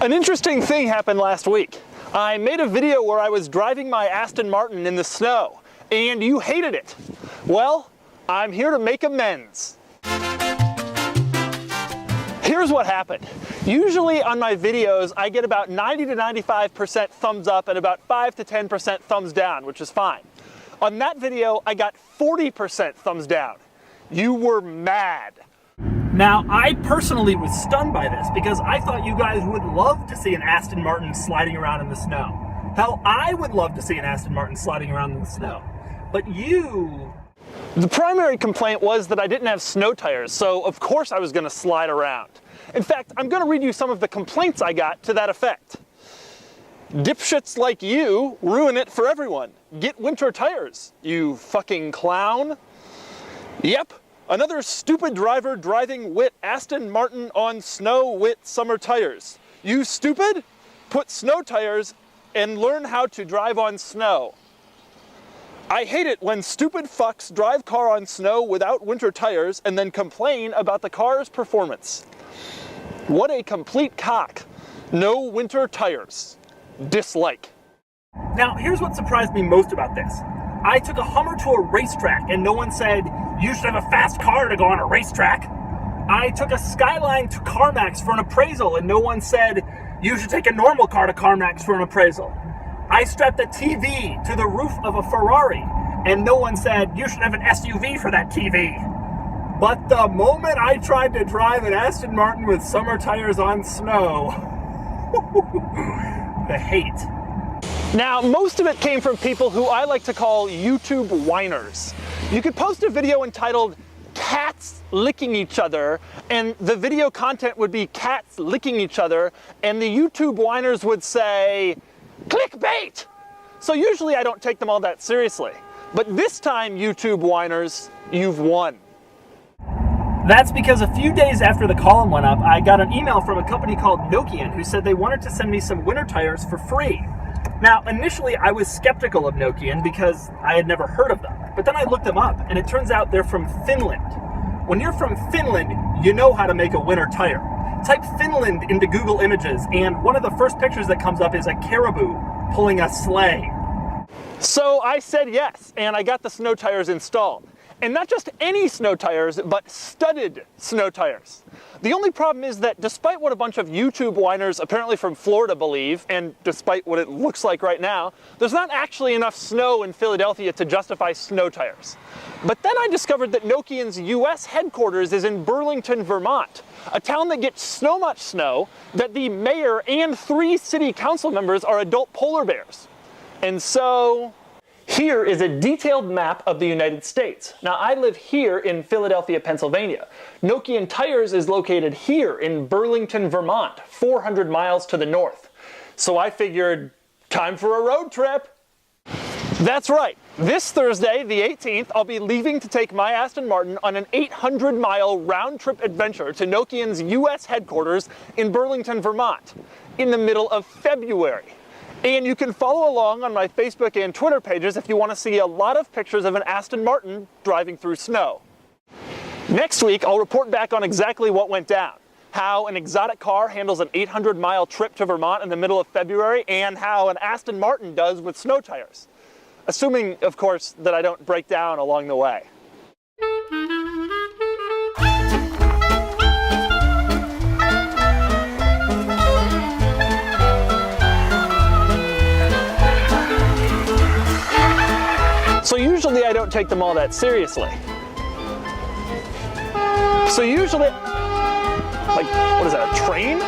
An interesting thing happened last week. I made a video where I was driving my Aston Martin in the snow, and you hated it. Well, I'm here to make amends. Here's what happened. Usually on my videos, I get about 90 to 95% thumbs up and about 5 to 10% thumbs down, which is fine. On that video, I got 40% thumbs down. You were mad. Now, I personally was stunned by this because I thought you guys would love to see an Aston Martin sliding around in the snow. Hell, I would love to see an Aston Martin sliding around in the snow. But you... The primary complaint was that I didn't have snow tires, so of course I was going to slide around. In fact, I'm going to read you some of the complaints I got to that effect. Dipshits like you ruin it for everyone. Get winter tires, you fucking clown. Yep. Another stupid driver driving wit Aston Martin on snow wit summer tires. You stupid? Put snow tires and learn how to drive on snow. I hate it when stupid fucks drive car on snow without winter tires and then complain about the car's performance. What a complete cock. No winter tires. Dislike. Now, here's what surprised me most about this. I took a Hummer to a racetrack and no one said, you should have a fast car to go on a racetrack. I took a Skyline to CarMax for an appraisal and no one said, you should take a normal car to CarMax for an appraisal. I strapped a TV to the roof of a Ferrari and no one said, you should have an SUV for that TV. But the moment I tried to drive an Aston Martin with summer tires on snow, the hate. Now, most of it came from people who I like to call YouTube whiners. You could post a video entitled cats licking each other, and the video content would be cats licking each other, and the YouTube whiners would say, clickbait! So usually I don't take them all that seriously. But this time, YouTube whiners, you've won. That's because a few days after the column went up, I got an email from a company called Nokian who said they wanted to send me some winter tires for free. Now, initially I was skeptical of Nokian because I had never heard of them, but then I looked them up and it turns out they're from Finland. When you're from Finland, you know how to make a winter tire. Type Finland into Google Images and one of the first pictures that comes up is a caribou pulling a sleigh. So I said yes, and I got the snow tires installed. And not just any snow tires, but studded snow tires. The only problem is that despite what a bunch of YouTube whiners apparently from Florida believe, and despite what it looks like right now, there's not actually enough snow in Philadelphia to justify snow tires. But then I discovered that Nokian's US headquarters is in Burlington, Vermont, a town that gets so much snow that the mayor and 3 city council members are adult polar bears. And so... here is a detailed map of the United States. Now, I live here in Philadelphia, Pennsylvania. Nokian Tires is located here in Burlington, Vermont, 400 miles to the north. So I figured, time for a road trip. That's right. This Thursday, the 18th, I'll be leaving to take my Aston Martin on an 800-mile round-trip adventure to Nokian's US headquarters in Burlington, Vermont, in the middle of February. And you can follow along on my Facebook and Twitter pages if you want to see a lot of pictures of an Aston Martin driving through snow. Next week, I'll report back on exactly what went down, how an exotic car handles an 800-mile trip to Vermont in the middle of February, and how an Aston Martin does with snow tires. Assuming, of course, that I don't break down along the way. So usually I don't take them all that seriously. So usually, like, what is that, a train?